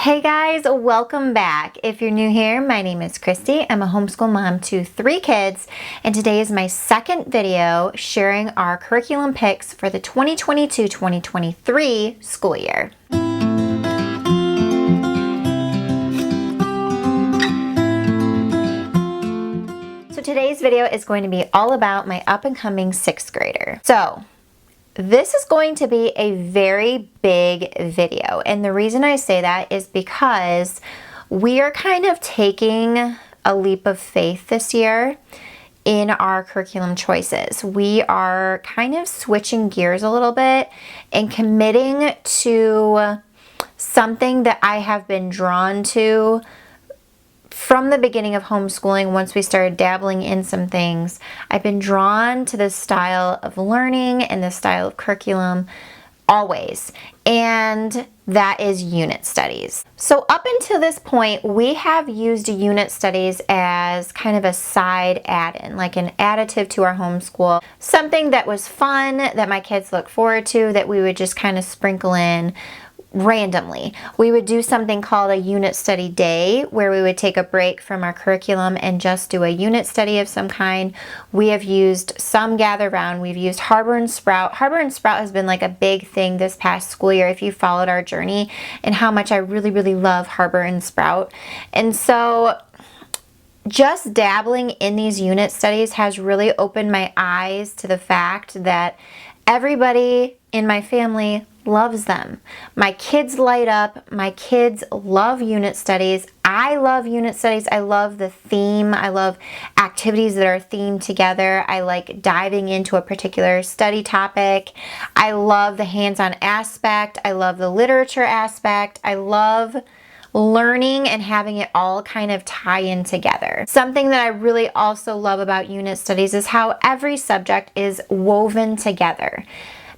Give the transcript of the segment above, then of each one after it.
Hey guys, welcome back. If you're new here, my name is Christy. I'm a homeschool mom to 3 kids, and today is my second video sharing our curriculum picks for the 2022-2023 school year. So today's video is going to be all about my up-and-coming 6th grader. So this is going to be a very big video, and the reason I say that is because we are kind of taking a leap of faith this year in our curriculum choices. We are kind of switching gears a little bit and committing to something that I have been drawn to from the beginning of homeschooling. Once we started dabbling in some things, I've been drawn to this style of learning and this style of curriculum always, and that is unit studies. So up until this point, we have used unit studies as kind of a side add-in, like an additive to our homeschool, something that was fun, that my kids look forward to, that we would just kind of sprinkle in randomly. We would do something called a unit study day, where we would take a break from our curriculum and just do a unit study of some kind. We have used some Gather Round. We've used Harbor and Sprout. Harbor and Sprout has been like a big thing this past school year if you followed our journey, and how much I really love Harbor and Sprout. And so just dabbling in these unit studies has really opened my eyes to the fact that everybody in my family loves them. My kids light up. My kids love unit studies. I love unit studies. I love the theme. I love activities that are themed together. I like diving into a particular study topic. I love the hands-on aspect. I love the literature aspect. I love learning and having it all kind of tie in together. Something that I really also love about unit studies is how every subject is woven together,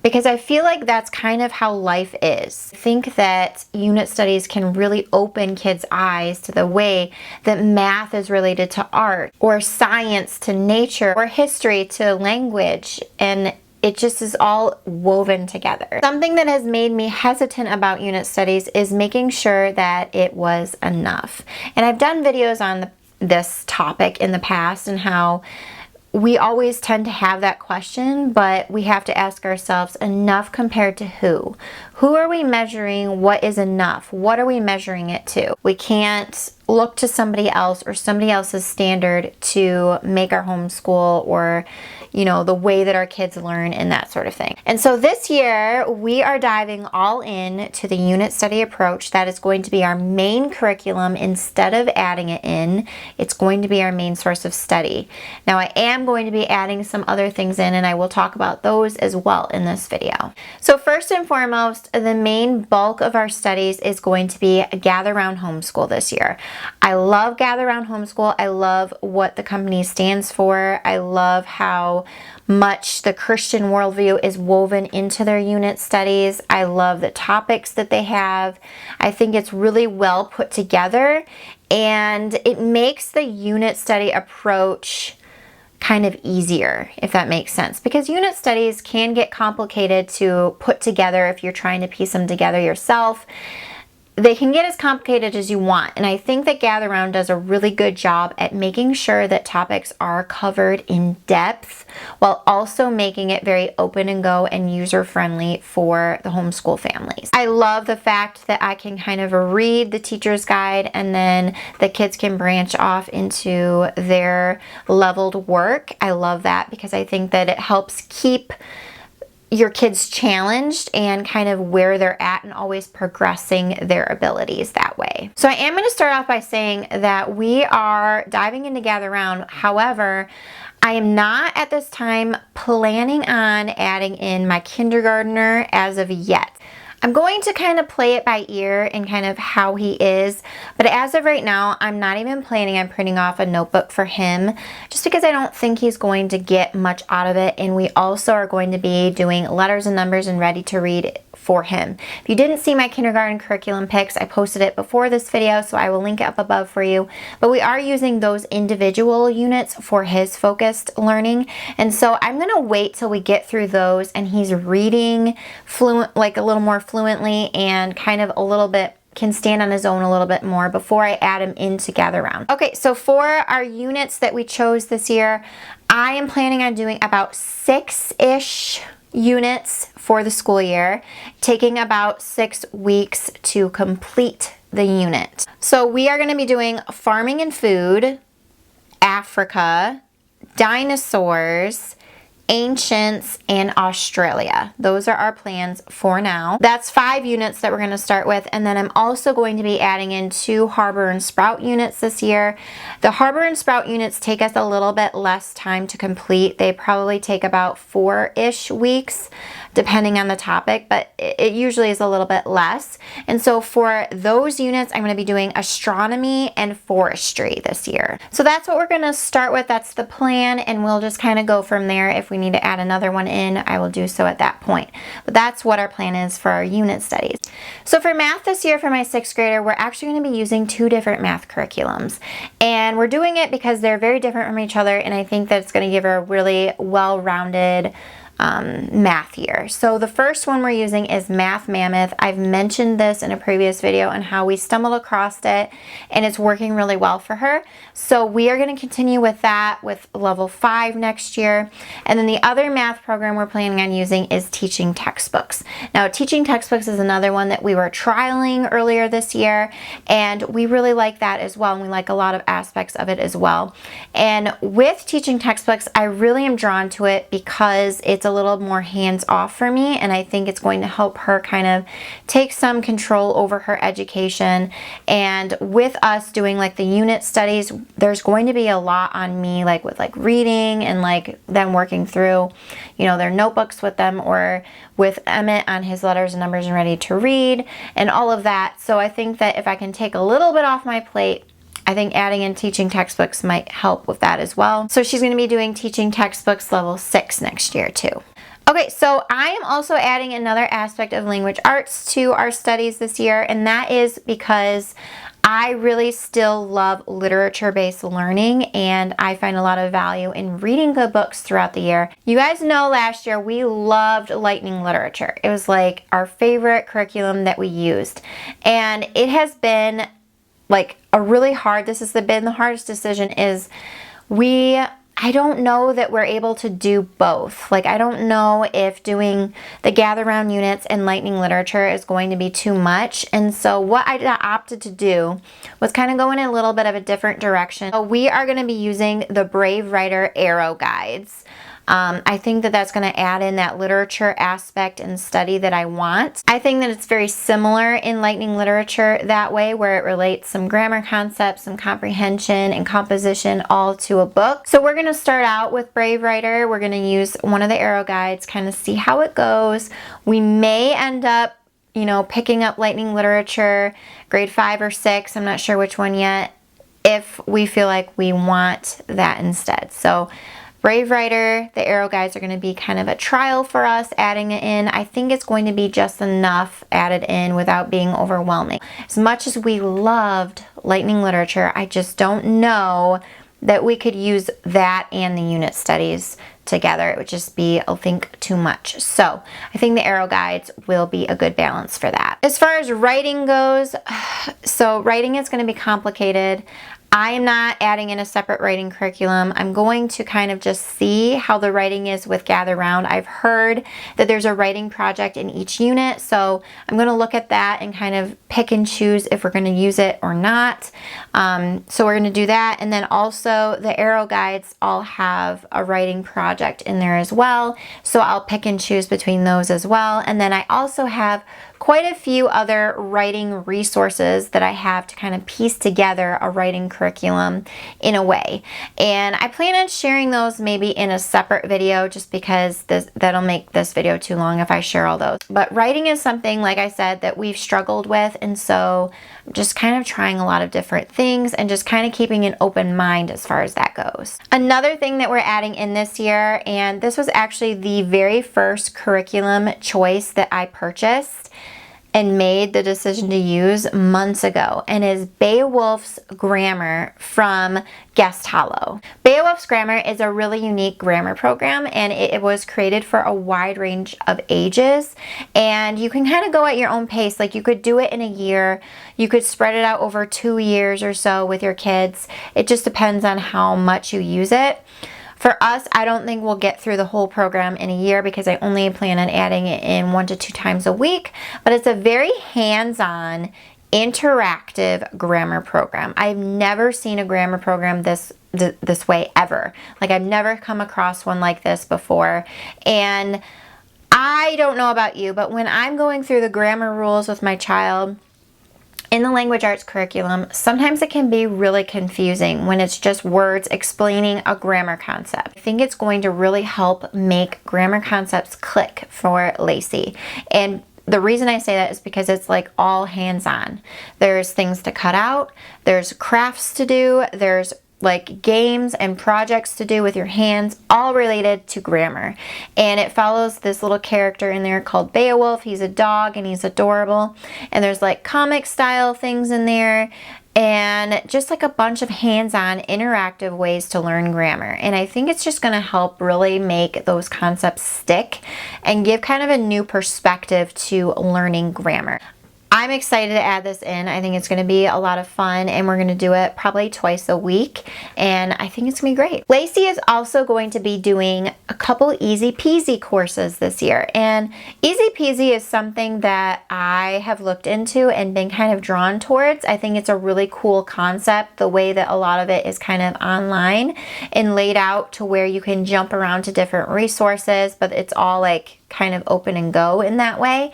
because I feel like that's kind of how life is. I think that unit studies can really open kids' eyes to the way that math is related to art, or science to nature, or history to language, and it just is all woven together. Something that has made me hesitant about unit studies is making sure that it was enough. And I've done videos on this topic in the past, and how we always tend to have that question, but we have to ask ourselves, enough compared to who? Who are we measuring? What is enough? What are we measuring it to? We can't look to somebody else or somebody else's standard to make our homeschool, or the way that our kids learn and that sort of thing. And so this year we are diving all in to the unit study approach. That is going to be our main curriculum. Instead of adding it in, it's going to be our main source of study. Now I am going to be adding some other things in, and I will talk about those as well in this video. So first and foremost, the main bulk of our studies is going to be Gather Round Homeschool this year. I love Gather Round Homeschool. I love what the company stands for. I love how much the Christian worldview is woven into their unit studies. I love the topics that they have. I think it's really well put together, and it makes the unit study approach kind of easier, if that makes sense, because unit studies can get complicated to put together if you're trying to piece them together yourself. They can get as complicated as you want, and I think that Gather Round does a really good job at making sure that topics are covered in depth, while also making it very open and go and user-friendly for the homeschool families. I love the fact that I can kind of read the teacher's guide, and then the kids can branch off into their leveled work. I love that, because I think that it helps keep your kids challenged and kind of where they're at, and always progressing their abilities that way. So I am going to start off by saying that we are diving into Gather Round. However, I am not at this time planning on adding in my kindergartner as of yet. I'm going to kind of play it by ear and kind of how he is, but as of right now, I'm not even planning on printing off a notebook for him, just because I don't think he's going to get much out of it. And we also are going to be doing letters and numbers and ready to read for him. If you didn't see my kindergarten curriculum picks, I posted it before this video, so I will link it up above for you. But we are using those individual units for his focused learning, and so I'm gonna wait till we get through those and he's reading fluent, like a little more fluently, and kind of a little bit can stand on his own a little bit more before I add him into Gather Round. Okay, so for our units that we chose this year, I am planning on doing about 6-ish units for the school year, taking about 6 weeks to complete the unit. So we are going to be doing farming and food, Africa, dinosaurs, ancients, and Australia. Those are our plans for now. That's 5 units that we're going to start with, and then I'm also going to be adding in 2 Harbor and Sprout units this year. The Harbor and Sprout units take us a little bit less time to complete. They probably take about 4-ish weeks depending on the topic, but it usually is a little bit less. And so for those units, I'm going to be doing astronomy and forestry this year. So that's what we're going to start with. That's the plan, and we'll just kind of go from there. If we need to add another one in, I will do so at that point. But that's what our plan is for our unit studies. So for math this year for my 6th grader, we're actually going to be using 2 different math curriculums. And we're doing it because they're very different from each other, and I think that it's going to give her a really well-rounded math year. So the first one we're using is Math Mammoth. I've mentioned this in a previous video on how we stumbled across it, and it's working really well for her. So we are going to continue with that with level 5 next year. And then the other math program we're planning on using is Teaching Textbooks. Now, Teaching Textbooks is another one that we were trialing earlier this year, and we really like that as well, and we like a lot of aspects of it as well. And with Teaching Textbooks, I really am drawn to it because it's a little more hands-off for me, and I think it's going to help her kind of take some control over her education. And with us doing like the unit studies, there's going to be a lot on me, like with like reading and like them working through, you know, their notebooks with them, or with Emmett on his letters and numbers and ready to read and all of that. So I think that if I can take a little bit off my plate, I think adding in Teaching Textbooks might help with that as well. So she's going to be doing Teaching Textbooks level 6 next year too. Okay, so I am also adding another aspect of language arts to our studies this year, and that is because I really still love literature-based learning, and I find a lot of value in reading good books throughout the year. You guys know last year we loved lightning literature. It was like our favorite curriculum that we used, and it has been like a really hard, this has been the hardest decision, is I don't know that we're able to do both. Like, I don't know if doing the Gather Round units and lightning literature is going to be too much. And so what I opted to do was kind of go in a little bit of a different direction. So we are going to be using the Brave Writer Arrow Guides. I think that that's going to add in that literature aspect and study that I want. I think that it's very similar in lightning literature that way, where it relates some grammar concepts, some comprehension and composition all to a book. So we're going to start out with Brave Writer. We're going to use one of the arrow guides, kind of see how it goes. We may end up, you know, picking up lightning literature, grade 5 or 6. I'm not sure which one yet, if we feel like we want that instead. So Brave Writer, the arrow guides are going to be kind of a trial for us, adding it in. I think it's going to be just enough added in without being overwhelming. As much as we loved lightning literature, I just don't know that we could use that and the unit studies together. It would just be, I think, too much. So I think the arrow guides will be a good balance for that. As far as writing goes, so writing is going to be complicated. I am not adding in a separate writing curriculum. I'm going to kind of just see how the writing is with Gather Round. I've heard that there's a writing project in each unit, so I'm going to look at that and kind of pick and choose if we're going to use it or not. So we're going to do that, and then also the arrow guides all have a writing project in there as well, so I'll pick and choose between those as well. And then I also have quite a few other writing resources that I have to kind of piece together a writing curriculum in a way. And I plan on sharing those maybe in a separate video, just because that'll make this video too long if I share all those. But writing is something, like I said, that we've struggled with, and so I'm just kind of trying a lot of different things and just kind of keeping an open mind as far as that goes. Another thing that we're adding in this year, and this was actually the very first curriculum choice that I purchased, and made the decision to use months ago, and is Beowulf's Grammar from Guest Hollow. Beowulf's Grammar is a really unique grammar program, and it was created for a wide range of ages, and you can kind of go at your own pace. Like, you could do it in a year, you could spread it out over 2 years or so with your kids. It just depends on how much you use it. For us, I don't think we'll get through the whole program in a year because I only plan on adding it in 1 to 2 times a week, but it's a very hands-on, interactive grammar program. I've never seen a grammar program this way ever. Like, I've never come across one like this before, and I don't know about you, but when I'm going through the grammar rules with my child in the language arts curriculum, sometimes it can be really confusing when it's just words explaining a grammar concept. I think it's going to really help make grammar concepts click for Lacey. And the reason I say that is because it's like all hands-on. There's things to cut out, there's crafts to do, there's like games and projects to do with your hands, all related to grammar. And it follows this little character in there called Beowulf. He's a dog and he's adorable. And there's like comic style things in there, and just like a bunch of hands-on interactive ways to learn grammar. And I think it's just going to help really make those concepts stick and give kind of a new perspective to learning grammar. I'm excited to add this in. I think it's going to be a lot of fun, and we're going to do it probably twice a week, and I think it's going to be great. Lacey is also going to be doing a couple Easy Peasy courses this year, and Easy Peasy is something that I have looked into and been kind of drawn towards. I think it's a really cool concept, the way that a lot of it is kind of online and laid out to where you can jump around to different resources, but it's all like kind of open and go in that way.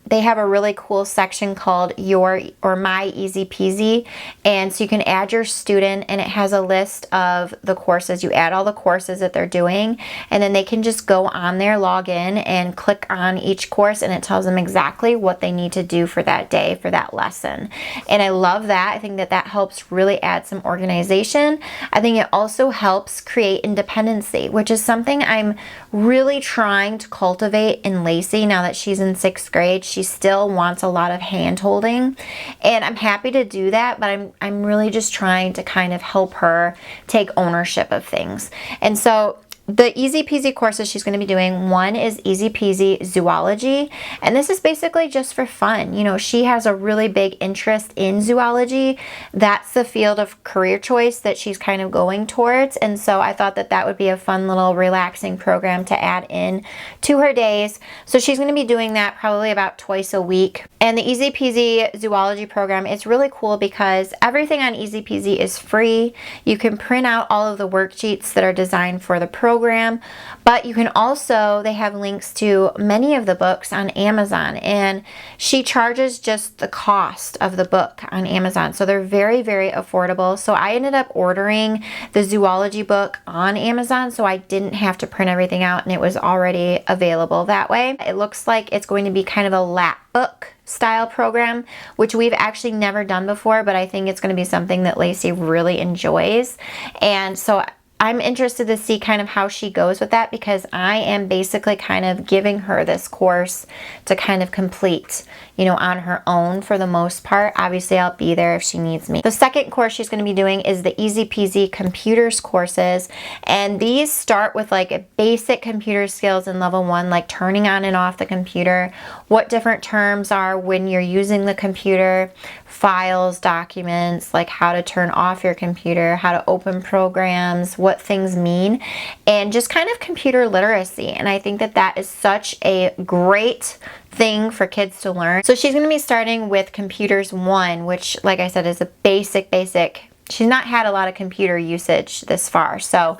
They have a really cool section called Your or My Easy Peasy, and so you can add your student, and it has a list of the courses. You add all the courses that they're doing, and then they can just go on there, log in, and click on each course, and it tells them exactly what they need to do for that day, for that lesson. And I love that. I think that that helps really add some organization. I think it also helps create independency, which is something I'm really trying to cultivate in Lacey now that she's in 6th grade. She still wants a lot of hand holding, and I'm happy to do that, but I'm really just trying to kind of help her take ownership of things. And so the Easy Peasy courses she's going to be doing, one is Easy Peasy Zoology, and this is basically just for fun. You know, she has a really big interest in zoology. That's the field of career choice that she's kind of going towards, and so I thought that that would be a fun little relaxing program to add in to her days. So she's going to be doing that probably about twice a week. And the Easy Peasy Zoology program is really cool because everything on Easy Peasy is free. You can print out all of the worksheets that are designed for the program, but you can also, they have links to many of the books on Amazon, and she charges just the cost of the book on Amazon. So they're very, very affordable. So I ended up ordering the zoology book on Amazon, so I didn't have to print everything out, and it was already available that way. It looks like it's going to be kind of a lap book style program, which we've actually never done before, but I think it's going to be something that Lacey really enjoys. And so I'm interested to see kind of how she goes with that, because I am basically kind of giving her this course to kind of complete, you know, on her own for the most part. Obviously, I'll be there if she needs me. The second course she's going to be doing is the Easy Peasy Computers courses, and these start with like basic computer skills in level 1, like turning on and off the computer, what different terms are when you're using the computer, files, documents, like how to turn off your computer, how to open programs, what things mean, and just kind of computer literacy. And I think that that is such a great thing for kids to learn. So she's going to be starting with Computers 1, which, like I said, is a basic. She's not had a lot of computer usage this far, so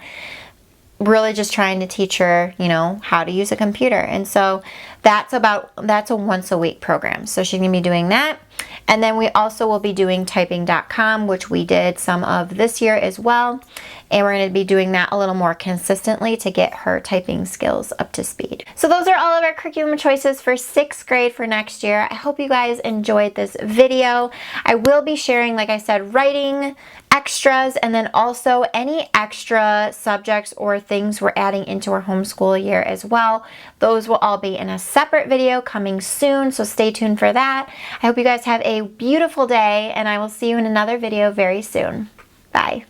really just trying to teach her, you know, how to use a computer. And so that's a once a week program. So she's going to be doing that. And then we also will be doing typing.com, which we did some of this year as well. and we're going to be doing that a little more consistently to get her typing skills up to speed. So those are all of our curriculum choices for 6th grade for next year. I hope you guys enjoyed this video. I will be sharing, like I said, writing extras, and then also any extra subjects or things we're adding into our homeschool year as well. Those will all be in a separate video coming soon, so stay tuned for that. I hope you guys have a beautiful day, and I will see you in another video very soon. Bye.